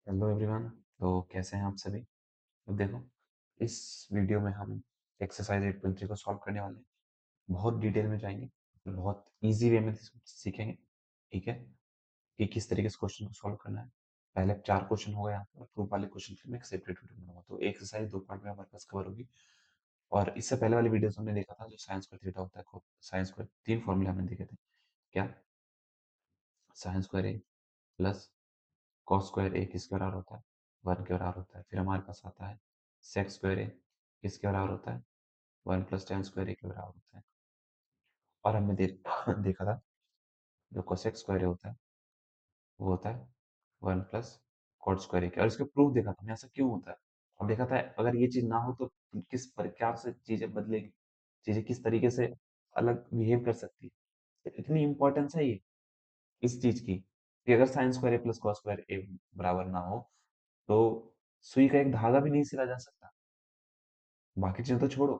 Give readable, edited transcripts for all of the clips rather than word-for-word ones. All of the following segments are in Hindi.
Hello everyone. तो कैसे हैं आप सभी। तो देखो, इस वीडियो में हम एक्सरसाइज 8.3 को सॉल्व करने वाले हैं। बहुत डिटेल में जाएंगे, बहुत इजी वे में इसको सीखेंगे। ठीक है, कि किस तरीके से क्वेश्चन को सॉल्व करना है। पहले 4 क्वेश्चन हो गए यहाँ पर, प्रूफ वाले क्वेश्चन फिर मैं एक सेपरेट वीडियो बनाऊंगा। तो एक्सरसाइज 2 पार्ट में हमारे पास कवर होगी। और इससे पहले वाली वीडियोस हमने देखा था जो साइन स्क्वायर थीटा होता है। साइन स्क्वायर 3 फॉर्मूले हमने देखे थे। क्या? Sign square A plus cos square A किसके बराबर होता है? 1 के बराबर होता है। फिर हमारे पास आता है सेक स्क्वायर ए किसके बराबर होता है? 1 प्लस टेन स्क्वायर ए के बराबर होता है। और हमने देखा था जो कोसेक स्क्वायर ए होता है वो होता है 1 प्लस कॉट स्क्वायर ए के। और इसका प्रूफ देखा था हमने, ऐसा क्यों होता है। और देखा था अगर ये चीज ना हो तो किस प्रकार से चीजें बदलेगी, चीजें किस तरीके से अलग बिहेव कर सकती है। इतनी इंपॉर्टेंस है ये इस चीज की कि अगर sign square A plus cos square ए बराबर ना हो तो सुई का एक धागा भी नहीं सिला जा सकता। बाकी चीजें तो छोड़ो।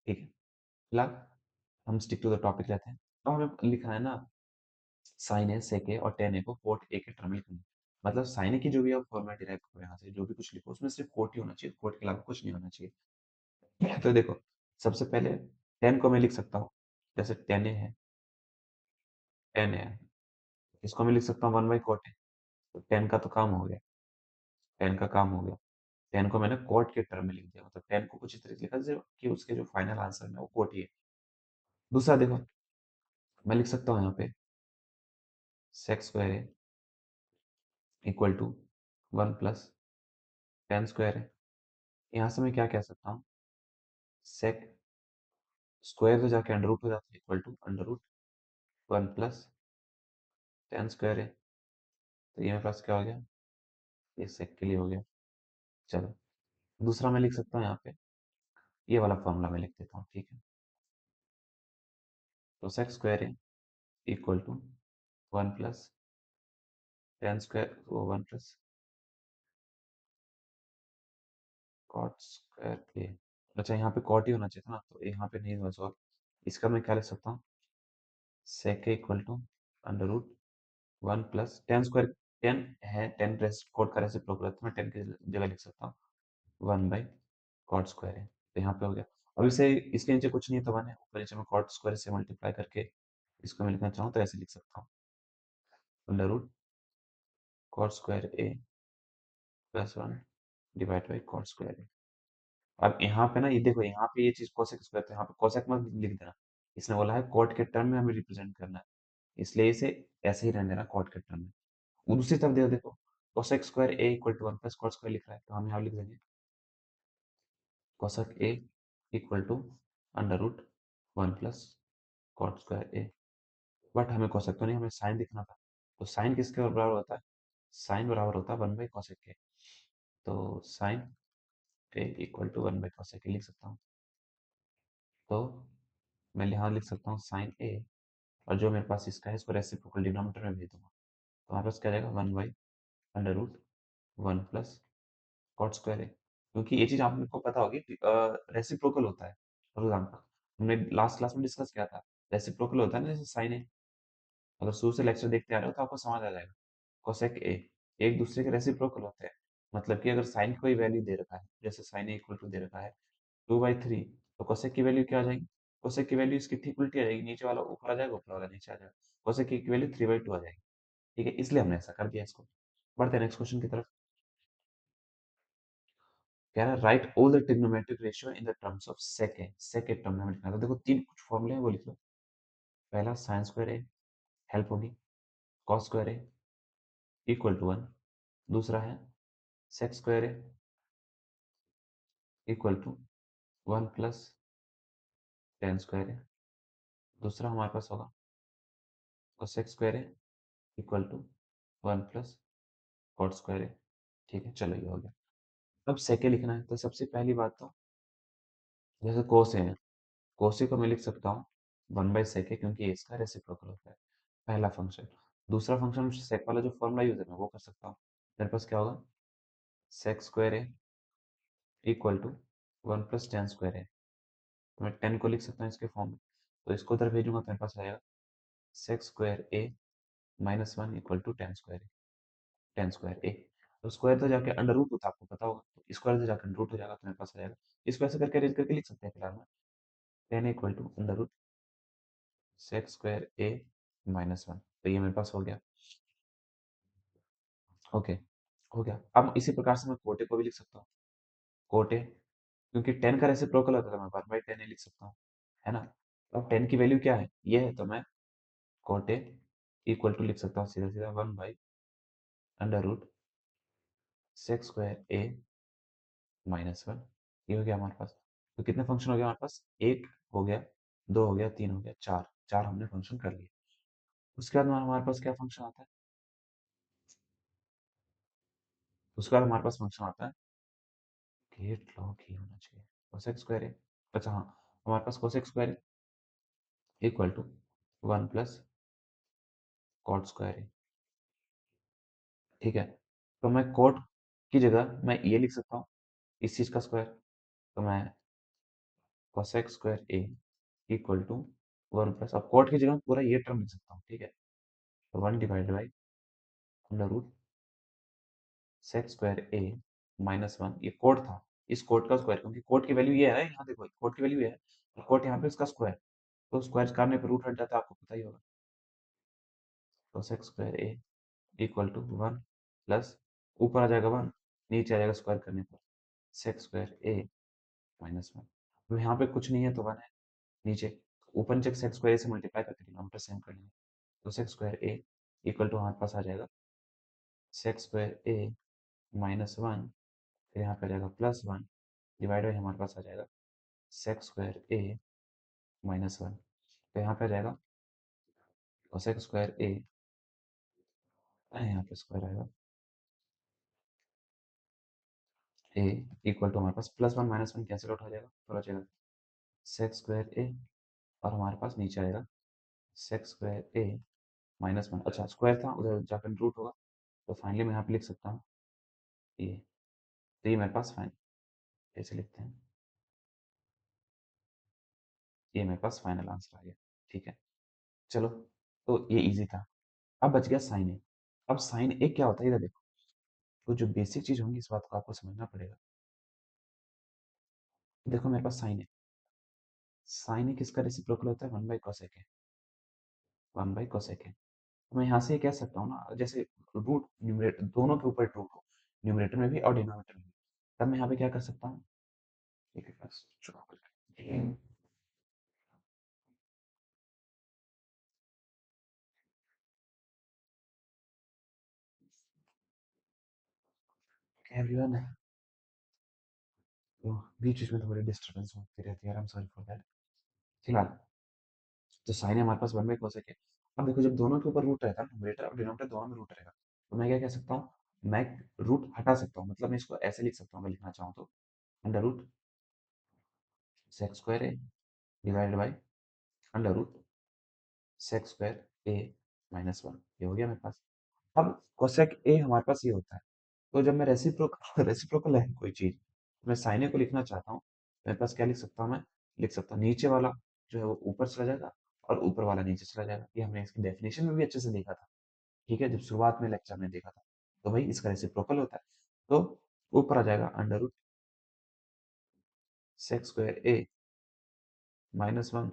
ठीक है, फिलहाल हम स्टिक टू द टॉपिक रहते हैं। अब हमें लिखना है ना, साइन ए सेक ए और टेन ए को कोट ए के टर्म में लिखना है। मतलब साइन ए की जो भी आप फॉर्मूला डिराइव करो यहाँ से जो भी कुछ लिखो उसमें सिर्फ कोट ही होना चाहिए, कोट के अलावा कुछ नहीं होना चाहिए। तो देखो, सबसे पहले टेन को मैं लिख सकता हूँ जैसे टेन ए है, टेन ए है। इसको मैं लिख सकता हूँ 1/कोट ए। तो टेन का तो काम हो गया, टेन का काम हो गया। टेन को मैंने कोट के टर्म में लिख दिया, मतलब टेन को कुछ इस तरह से लिखा जैसे कि उसके जो फाइनल आंसर है वो कोट ही है। दूसरा देखो, मैं लिख सकता हूँ यहाँ पे sec square A equal to 1 plus tan square है। यहाँ से मैं क्या कह सकता हूँ, सेक स्क्वायर तो जाके अंडर रूट हो जाता है, equal to under root 1 plus tan square है। तो ये मेरे पास क्या हो गया, ये सेक के लिए हो गया। चलो, दूसरा मैं लिख सकता हूँ यहाँ पे, ये वाला फॉर्मूला मैं लिख देता हूँ। ठीक है, तो सेक स्क्वायर है equal to 1 plus tan square, वो 1 प्लस कॉट स्क्वायर ए। अच्छा, यहाँ पे कॉट ही होना चाहिए था ना, तो यहाँ पे नहीं हुआ सॉल्व। इसका मैं क्या लिख सकता हूँ, sec equal to under root 1 plus tan square. Tan है, टेन कोट का रेसिप्रोकल है तो मैं टेन की जगह लिख सकता हूँ 1/कॉट स्क्वायर है। तो यहाँ पे हो गया। अब इसे इसके नीचे कुछ नहीं है तो 1 है, ऊपर नीचे मैं कॉट स्क्वायर से मल्टीप्लाई करके इसको मैं लिखना चाहूँ तो ऐसे लिख सकता हूँ under root cot square A plus 1 divide by cot square A. अब यहाँ पे ना ये देखो, यहाँ पे ये चीज कोसेक स्क्वायर, तो यहाँ पे कोसेक मत लिख देना। इसने बोला है कॉट के टर्म में हमें रिप्रेजेंट करना है, इसलिए इसे ऐसे ही रहने देना कॉट के टर्म में। वो दूसरी तरफ देखो, cosec square A equal to 1 plus cot square लिख रहा है तो हम यहाँ लिख देंगे cosec a equal to under root 1 plus cot square a. But हमें कोसेक तो नहीं, हमें साइन दिखना था। तो साइन किसके बराबर होता है, साइन बराबर होता है 1/कोसेक के। तो साइन ए इक्वल टू 1/कोसेक लिख सकता हूँ। तो मैं यहाँ लिख सकता हूँ साइन ए, और जो मेरे पास इसका है इसको रेसिप्रोकल डिनोमिनेटर में भेज दूंगा। तो हमारे पास क्या जाएगा 1/√1 प्लस कॉट स्क्वायर है। क्योंकि ये चीज आपको पता होगी, रेसिप्रोकल होता है। फॉर एग्जाम्पल, हमने लास्ट क्लास में डिस्कस किया था, रेसिप्रोकल होता है ना, जैसे साइन ए। अगर शुरू से लेक्चर देखते आ रहे हो तो आपको समझ आ जाएगा। कोसेक ए एक दूसरे के रेसिप्रोकल होते हैं। मतलब कि अगर साइन कोई वैल्यू दे रखा है, जैसे साइन ए इक्वल टू दे रखा है 2/3, तो कोसेक की वैल्यू क्या आ जाएगी, कोसेक की वैल्यू इसकी ठीक उल्टी आ जाएगी, नीचे वाला ऊपर आ जाएगा, ऊपर वाला नीचे आ जाएगा। कोसेक की वैल्यू 3/2 आ जाएगी। ठीक है, इसलिए हमने ऐसा कर दिया इसको। बढ़ते हैं नेक्स्ट क्वेश्चन की तरफ। कह रहा है right all the trigonometric ratio in the terms of sec है। सेक के टर्म में हमें लिखना है। तो देखो, तीन कुछ फॉर्मूले हैं वो लिख लो। पहला साइन स्क्वायर ए हेल्प होगी, cos square A equal to 1। दूसरा है sec square A equal to 1 plus tan square A. दूसरा हमारे पास होगा cosec square A equal to 1 plus cot square A. ठीक है, चलो ये हो गया। अब सेके लिखना है, तो सबसे पहली बात तो जैसे कोस है, कोसे को मैं लिख सकता हूँ 1/सेके, क्योंकि ये इसका रेसिप्रोकल होता है, पहला फंक्शन। दूसरा फंक्शन सेक वाला जो फॉर्मूला यूज है मैं वो कर सकता हूँ। मेरे पास क्या होगा, sec square A equal to 1 plus tan square A. तो मैं टेन को लिख सकता हूँ इसके फॉर्म में, तो इसको उधर भेजूंगा तो मेरे पास आएगा sec square A -1 equal to tan square A, tan square A. तो स्क्वायर तो जाके अंडर रूट होता है, आपको पता होगा, तो स्क्वायर तो जाकर अंडर रूट हो जाएगा, तो मेरे पास आ जाएगा। इसको ऐसे करके अरेंज करके लिख सकते हैं फिलहाल में, tan equal to under root sec square a minus one, तो ये मेरे पास हो गया। ओके, हो गया। अब इसी प्रकार से मैं कोटे को भी लिख सकता हूँ, कोटे, क्योंकि टेन का रेसिप्रोकल होता है तो मैं वन बाई टेन ही लिख सकता हूँ, है ना। अब टेन की वैल्यू क्या है, ये है, तो मैं कोटे इक्वल टू लिख सकता हूँ सीधा सीधा one by under root sec square a minus one, ये हो गया हमारे पास। तो कितने फंक्शन हो गया हमारे पास, एक हो गया, दो हो गया, तीन हो गया, चार, चार हमने फंक्शन कर लिए। उसके बाद हमारे पास क्या फंक्शन आता है, उसके बाद हमारे पास फंक्शन आता है, गेट लॉग ही होना चाहिए, कोसेक स्क्वायर है, अच्छा हाँ, हमारे पास cosec square equal to one plus cot square है, ठीक है। तो मैं कॉट की जगह मैं ये लिख सकता हूँ, इस चीज का स्क्वायर, तो मैं cosec square A equal to one plus, अब कॉट की जगह मैं पूरा ये टर्म लिख सकता हूँ, ठीक है। तो one divided by under root sec square a minus one, ये कोट था, इस कोट का स्क्वायर, क्योंकि कोट की वैल्यू ये है, यहाँ देखो कोट की वैल्यू ये है, और कोट यहाँ पे इसका स्क्वायर, तो स्क्वायर करने पर रूट हट जाता है, आपको पता ही होगा। तो sec square A equal to one plus, ऊपर आ जाएगा वन, नीचे आ जाएगा स्क्वायर करने पर sex square a minus one. तो यहाँ पे कुछ नहीं है तो वन है, नीचे ऊपर नीचे सेक्स स्क्वायर से मल्टीप्लाई करके डिनोमिनेटर सेम कर लेंगे, तो sec square A equal to हमारे पास आ जाएगा sec square a minus one, फिर यहाँ पे आ जाएगा प्लस वन, डिवाइड बाई हमारे पास आ जाएगा sec square a minus one, तो यहाँ पे आ जाएगा सेक्स स्क्वायर ए, यहाँ पे स्क्वायर आएगा ए इक्वल टू हमारे पास plus one minus one cancel out हो जाएगा, तो आ जाएगा सेक्स स्क्वायर ए, और हमारे पास नीचे आएगा sex square a minus one, अच्छा स्क्वायर था उधर जाकर रूट होगा, तो फाइनली मैं यहाँ पे लिख सकता हूँ ये, तो ये मेरे पास फाइन, ऐसे लिखते हैं, ये मेरे पास फाइनल आंसर आ गया, ठीक है। चलो, तो ये इजी था। अब बच गया साइन ए। अब साइन ए क्या होता है, इधर देखो, तो जो बेसिक चीज होंगी इस बात को आपको समझना पड़ेगा। देखो मेरे पास साइन ए, साइन ए किसका रेसिप्रोकल होता है, वन बाई कोसेक है, वन बाई कोसेक है। तो मैं यहाँ से ये कह सकता हूँ ना, जैसे रूट न्यूमरेटर दोनों के ऊपर रूट हो, न्यूमरेटर में भी और डिनोमिनेटर में भी, तब मैं यहाँ पे क्या कर सकता हूँ, ठीक है बस एवरीवन, तो बीच बीच में थोड़ी डिस्टर्बेंस होती रहती है, I am sorry for that. फिलहाल तो साइन है हमारे पास वन बाई कोसेक है। अब देखो जब दोनों के ऊपर रूट रहता है, न्यूमरेटर और डिनोमिनेटर दोनों में रूट रहेगा, तो मैं क्या कह सकता हूँ, मैं रूट हटा सकता हूँ, मतलब मैं इसको ऐसे लिख सकता हूँ, अगर लिखना चाहूँ तो under root sec square a divided by under root sec square a minus one, ये हो गया मेरे पास। अब कोसेक ए हमारे पास ये होता है, तो जब मैं रेसिप्रोकल रेसिप्रोकल है कोई चीज, मैं साइन ए को लिखना चाहता हूँ, मेरे पास क्या लिख सकता हूँ, मैं लिख सकता हूँ नीचे वाला जो है वो ऊपर चला जाएगा, और ऊपर वाला नीचे चला जाएगा, ये हमने इसकी डेफिनेशन में भी अच्छे से देखा था, ठीक है, जब शुरुआत में लेक्चर में देखा था। तो भाई इसका रेसिप्रोकल होता है, तो ऊपर आ जाएगा under root sec square a minus one,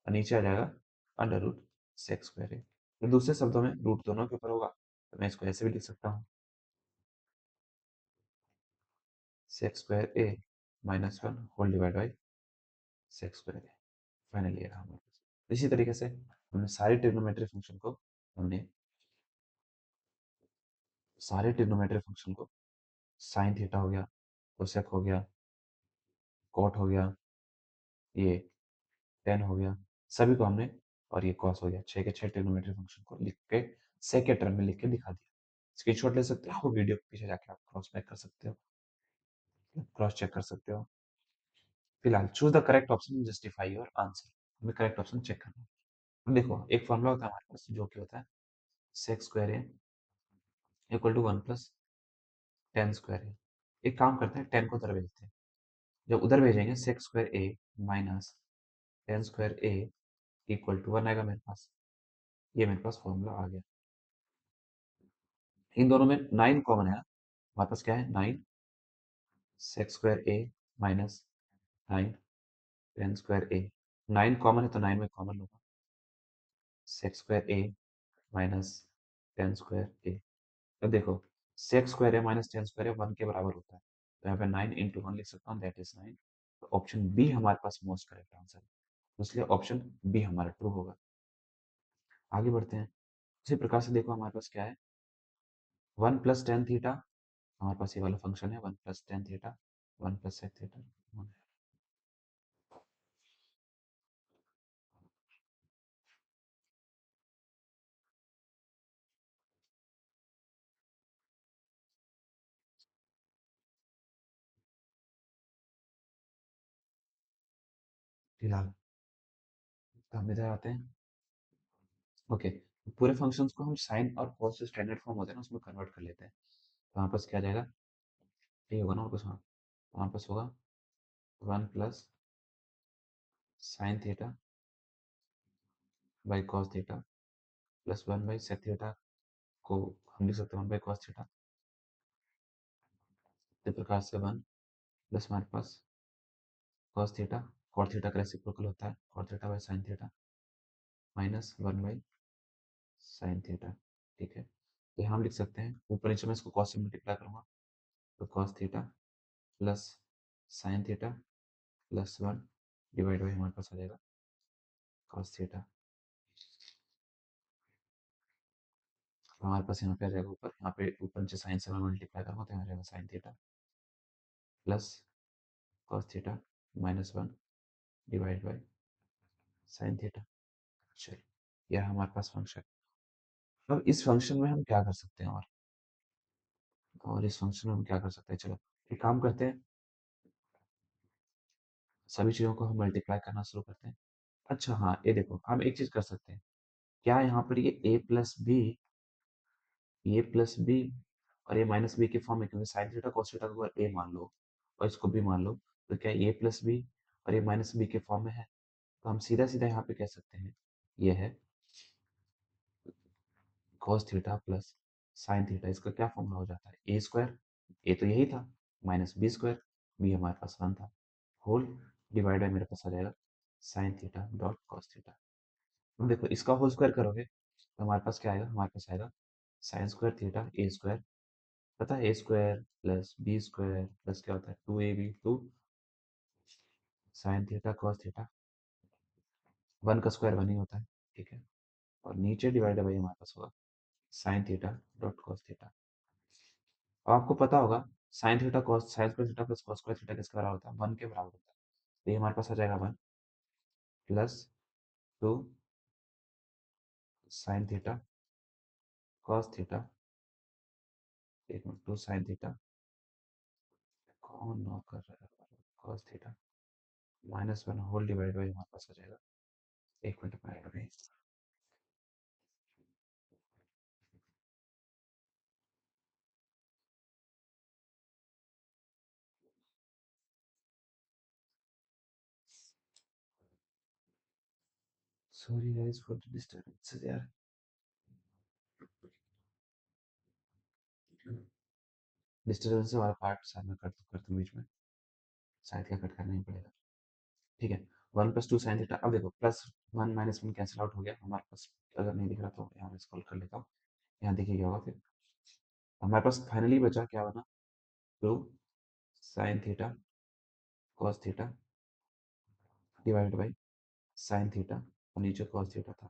और नीचे आ जाएगा under root sec square A. तो दूसरे शब्दों में रूट दोनों के ऊपर होगा, तो मैं इसको ऐसे भी लिख सकता हूँ, sec square a minus one whole divide by sec square a, final ये रहा हमारे पास। इसी तरीके से हमने सारे ट्रिग्नोमेट्री फंक्शन को, हमने सारे ट्रिग्नोमेट्री फंक्शन को, साइन थीटा हो गया, कोसेक हो गया, कॉट हो गया, ये टेन हो गया, सभी को हमने, और ये कॉस हो गया, छह के छह ट्रिग्नोमेट्री फंक्शन को लिख के सेक के टर्म में लिख के दिखा दिया। स्क्रीनशॉट ले सकते हो, वीडियो के पीछे जाके आप क्रॉस बैक कर सकते हो, क्रॉस चेक कर सकते हो। फिलहाल choose the correct option, justify your answer, हमें करेक्ट ऑप्शन चेक करना है। अब देखो एक फॉर्मूला होता है हमारे पास, जो कि होता है sec square A equal to one plus tan square A. एक काम करते हैं, टेन को उधर भेजते हैं, जब उधर भेजेंगे sec square a minus tan square A equal to one आएगा मेरे पास, ये मेरे पास फॉर्मूला आ गया। इन दोनों में नाइन कॉमन है, हमारे पास क्या है 9 सेक square a minus 9 ten square A. 9 common है तो 9 में कॉमन होगा, sec square a minus tan square A. अब देखो सेक स्क्वायर है माइनस टेन स्क्वायर है 1 के बराबर होता है, तो यहाँ पे 9 इंटू 1 लिख सकता हूँ, दैट इज 9। तो ऑप्शन बी हमारे पास मोस्ट करेक्ट आंसर है, इसलिए ऑप्शन बी हमारा ट्रू होगा। आगे बढ़ते हैं। इसी प्रकार से देखो हमारे पास क्या है 1 प्लस टेन थीटा, हमारे पास ये वाला फंक्शन है 1 plus tan theta 1 plus sec theta. फिलहाल तो हम इधर आते हैं। ओके, पूरे फंक्शंस को हम साइन और कॉस जो स्टैंडर्ड फॉर्म होते हैं ना उसमें कन्वर्ट कर लेते हैं। तो हमारे पास क्या आ जाएगा, ये होगा ना हमारे पास, हाँ हमारे पास होगा 1 plus sine theta by cos theta plus 1 by sec theta, को हम लिख सकते हैं 1 बाई कॉस थीटा। इसी प्रकार से 1 प्लस हमारे पास कॉस थीटा, कॉट थीटा का रेसिप्रोकल होता है cot theta by sine theta minus 1 by sine theta. ठीक है, तो यहाँ हम लिख सकते हैं ऊपर नीचे मैं इसको कॉस से मल्टीप्लाई करूंगा, तो cos theta plus sine theta plus 1 divide by हमारे पास आ जाएगा कॉस थीटा। हमारे पास यहाँ पे आ जाएगा ऊपर, यहाँ पे ऊपर नीचे साइन से मैं मल्टीप्लाई करूँगा तो यहाँ आ जाएगा sine theta plus cos theta minus 1 divide by sine theta. चलिए, यह हमारे पास फंक्शन। अब इस फंक्शन में हम क्या कर सकते हैं, और इस फंक्शन में हम क्या कर सकते हैं, चलो एक काम करते हैं, सभी चीज़ों को हम मल्टीप्लाई करना शुरू करते हैं। अच्छा हाँ, ये देखो हम एक चीज़ कर सकते हैं, क्या यहाँ पर ये प्लस बी और ये माइनस बी के फॉर्म में, क्योंकि साइन थीटा कॉस थीटा को अगर ए मान लो और इसको बी मान लो, तो क्या ए प्लस बी और ये माइनस बी के फॉर्म में है, तो हम सीधा सीधा यहाँ पे कह सकते हैं ये है cos theta plus sine theta. इसका क्या फॉर्मूला हो जाता है ए स्क्वायर, ए तो यही था, माइनस बी स्क्वायर, बी हमारे पास 1 था, होल डिवाइड बाय मेरे पास आ जाएगा sine theta dot cos theta. अब देखो इसका होल स्क्वायर करोगे तो हमारे पास क्या आएगा, हमारे पास आएगा sine square theta A square, पता है A square plus B square plus क्या होता है 2ab, 2 sine theta cos theta, 1 का स्क्वायर 1 ही होता है। ठीक है, और नीचे डिवाइड बाई हमारे पास होगा sine theta dot cos theta. और आपको पता होगा sign theta cos sine square theta plus cos square theta किसके बराबर होता है, 1 के बराबर होता है। तो ये हमारे पास आ जाएगा 1 plus 2 sine theta cos theta, एक मिनट 2 साइन थीटा, कौन नौ कर रहा है, cos theta minus 1 whole divide by हमारे पास आ जाएगा, एक मिनट में आएगा। Sorry guys for the disturbances यार, डिस्टर्बेंस वाला पार्ट शायद मैं कर दूं बीच में, शायद क्या कट करना ही पड़ेगा। ठीक है, 1 प्लस 2 साइन थीटा। अब देखो प्लस 1 माइनस 1 कैंसिल आउट हो गया हमारे पास, अगर नहीं दिख रहा तो यहाँ मैं स्क्रॉल कर लेता हूँ, यहाँ देखिए क्या होगा फिर, हमारे पास फाइनली बचा क्या बना, 2 sine theta cos theta divided by sine theta, और नीचे कॉस थीटा था,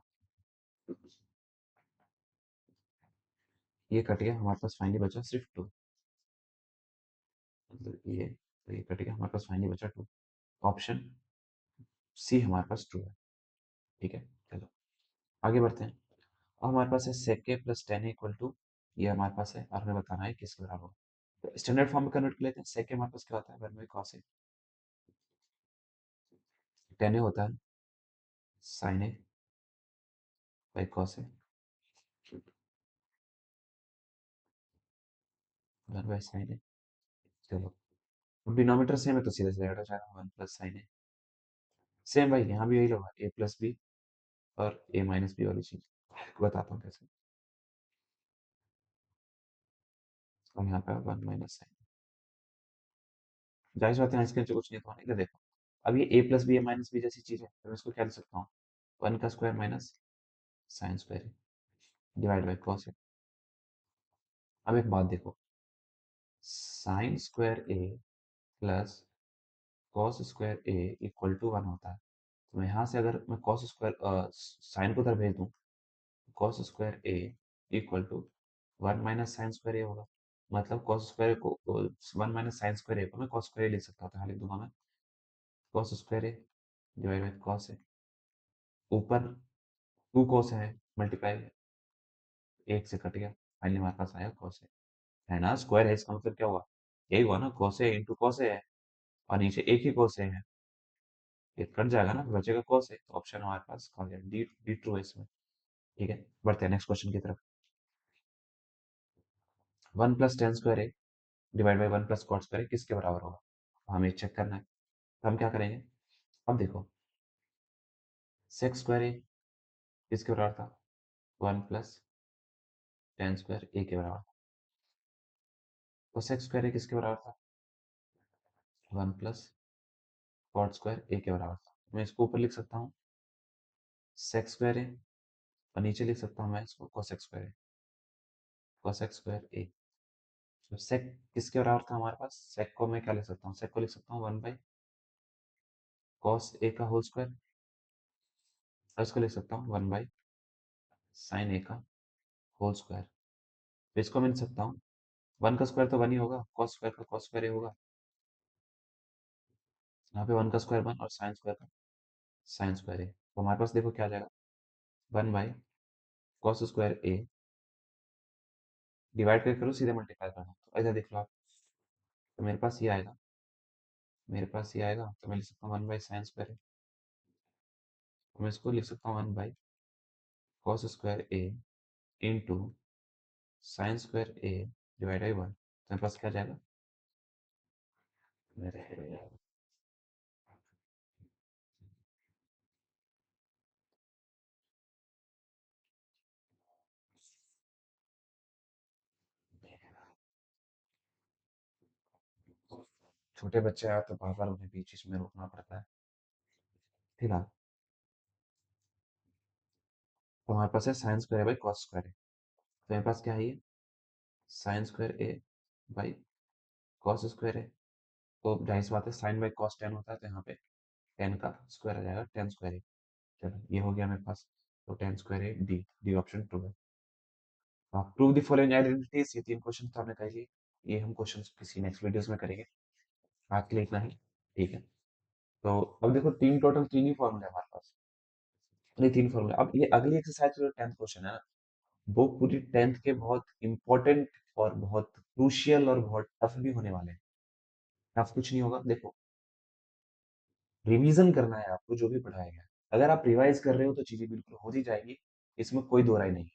ये कट गया, हमारे पास फाइनली बचा सिर्फ 2, मतलब ये, तो ये कट गया, हमारे पास फाइनली बचा 2। ऑप्शन सी हमारे पास ट्रू है। ठीक है, चलो आगे बढ़ते हैं। अब हमारे पास है sec a plus tan equal to, ये हमारे पास है और हमें बताना है किसके बराबर होगा। तो स्टैंडर्ड फॉर्म में कन्वर्ट कर लेते हैं, sec a हमारे पास क्या होता है, 1 by cos a, tan a होता है sin a by cos a, 1 by sin a। चलो डिनोमिनेटर सेम है तो सीधे सीधे हटा जाएगा 1 प्लस sin a, सेम भाई यहाँ भी यही होगा a प्लस बी और a माइनस बी वाली चीज, बताता हूँ कैसे। तो यहाँ पे 1 माइनस साइन, जाहिर सी बात है इसके नीचे कुछ नहीं था, इधर देखो, अब ये a plus b a minus b जैसी चीज है, तो मैं इसको क्या लिख सकता हूँ, 1 का square minus sine square divide by cos A. अब एक बात देखो, sine square A plus cos square A equal to 1 होता है। तो मैं यहाँ से अगर मैं कॉस स्क्वायर साइन को उधर भेज दूँ, cos square A equal to 1 minus sine square A होगा। मतलब कॉस स्क्वायर को 1 माइनस साइन स्क्वायर ए को मैं कॉस स्क्वायर ए लिख सकता हूँ, तो यहाँ लिख दूंगा मैं cos square A divide by cos A, ऊपर 2 कॉस है मल्टीप्लाई, एक से कट गया, फाइनली हमारे पास आया कॉस ए, है ना, स्क्वायर है, इसका मतलब क्या हुआ, यही हुआ ना, cos A into cos A है, और नीचे एक ही कॉस ए है, ये कट जाएगा ना, बचेगा कॉस ए, तो ऑप्शन हमारे पास कौन है, डी, डी ट्रू है इसमें। ठीक है, बढ़ते हैं नेक्स्ट क्वेश्चन की तरफ। 1 plus tan square A divide by 1 plus cot square A किसके बराबर होगा, हमें चेक करना है। तो हम क्या करेंगे, अब देखो, सेक्स स्क्वायर ए किसके बराबर था, 1 प्लस टेन स्क्वायर ए के बराबर, तो सेक्स स्क्वायर ए किसके बराबर था, 1 प्लस कॉट स्क्वायर ए के बराबर था। मैं इसको ऊपर लिख सकता हूँ सेक्स स्क्वायर ए, और नीचे लिख सकता हूँ मैं इसको कोसेक्स स्क्वायर ए, कोसेक्स स्क्वायर ए। तो सेक किसके बराबर था हमारे पास, सेक को मैं क्या लिख सकता हूँ, सेक को लिख सकता हूँ 1 बाई कॉस ए का होल स्क्वायर, और इसको लिख सकता हूँ 1 बाई साइन ए का होल स्क्वायर। तो इसको मैं लिख सकता हूँ 1 का स्क्वायर तो 1 ही होगा, कॉस स्क्वायर का कॉस स्क्वायर ए होगा, यहाँ पे 1 का स्क्वायर 1 और साइन स्क्वायर का साइन स्क्वायर ए, तो हमारे पास देखो क्या आ जाएगा, 1 by cos square A divide करके करो सीधे मल्टीप्लाई करना, तो इधर देख लो आप, तो मेरे पास ये आएगा, मेरे पास ये आएगा, तो मैं लिख सकता हूँ 1 बाई साइन स्क्वायर ए, तो मैं इसको लिख सकता हूँ 1 by cos square A into sine square A divide by 1, तो मेरे पास क्या जाएगा, मेरे छोटे बच्चे आए तो बार बार उन्हें बीच बीच में रोकना पड़ता है। फिलहाल तो हमारे पास है sine square by cos square है, तो मेरे पास क्या है, ये sign square A by cos square है, तो जाहिर सी बात है साइन बाई कॉस टेन होता है, तो यहाँ पे टेन का स्क्वायर आ जाएगा, टेन स्क्वायर ए। चलो ये हो गया मेरे पास, तो ten square A D, D option true है। प्रूव द फॉलोइंग आइडेंटिटीज, ये 3 क्वेश्चन तो हमने कर लिए, ये हम क्वेश्चन किसी नेक्स्ट वीडियोस में करेंगे, आज के लिए इतना ही। ठीक है, तो अब देखो तीन, टोटल 3 ही फॉर्मूले हमारे पास, ये 3 फॉर्मूले। अब ये अगली एक्सरसाइज जो 10th क्वेश्चन है ना, वो पूरी 10th के बहुत इंपॉर्टेंट और बहुत क्रूशियल और बहुत टफ भी होने वाले हैं। टफ कुछ नहीं होगा, देखो रिवीजन करना है आपको जो भी पढ़ाया गया, अगर आप रिवाइज कर रहे हो तो चीजें बिल्कुल हो ही जाएगी, इसमें कोई दो राय नहीं है।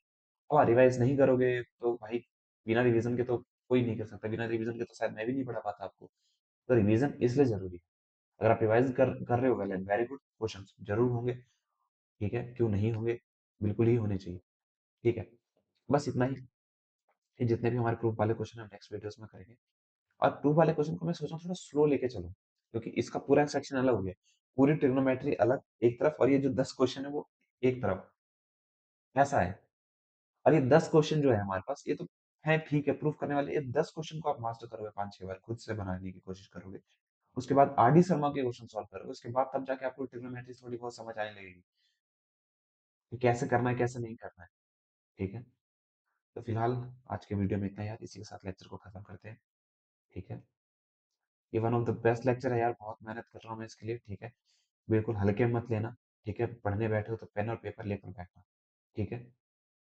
और रिवाइज नहीं करोगे तो भाई बिना रिवीजन के तो कोई नहीं कर सकता, बिना रिवीजन के तो शायद मैं भी नहीं पढ़ा पाता आपको। तो रिवीजन इसलिए जरूरी है, अगर आप रिवाइज कर रहे हो well and very good, question जरूर होंगे, ठीक है, क्यों नहीं होंगे, बिल्कुल ही होने चाहिए। ठीक है, बस इतना ही, ये जितने भी हमारे प्रूफ वाले क्वेश्चन हम नेक्स्ट वीडियोस में करेंगे। और प्रूफ वाले क्वेश्चन को मैं सोच रहा हूँ थोड़ा स्लो लेके चलूं, क्योंकि इसका पूरा सेक्शन अलग हो गया, पूरी ट्रिग्नोमेट्री अलग एक तरफ, और ये जो 10 क्वेश्चन है वो एक तरफ, ऐसा है। और ये 10 क्वेश्चन जो है हमारे पास, ये तो है ठीक है प्रूफ करने वाले, ये 10 क्वेश्चन को आप मास्टर करोगे 5-6 बार, खुद से बनाने की कोशिश करोगे, उसके बाद आर डी शर्मा के क्वेश्चन सॉल्व करोगे, उसके बाद तब जाके आपको ट्रिग्नोमेट्री थोड़ी बहुत समझ आने लगेगी कि कैसे करना है कैसे नहीं करना है। ठीक है, तो फिलहाल आज के वीडियो में इतना यार, इसी के साथ लेक्चर को खत्म करते हैं। ठीक है, ये one of the best lecture है यार, बहुत मेहनत कर रहा हूँ मैं इसके लिए। ठीक है, बिल्कुल हल्के में मत लेना, ठीक है, पढ़ने बैठे हो तो पेन और पेपर लेकर बैठना। ठीक है,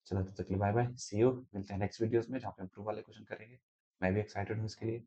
चलो तब तक के लिए बाय बाय, सी यू, मिलते हैं नेक्स्ट वीडियोस में जहाँ पे हम प्रूफ वाले क्वेश्चन करेंगे। मैं भी एक्साइटेड हूँ इसके लिए।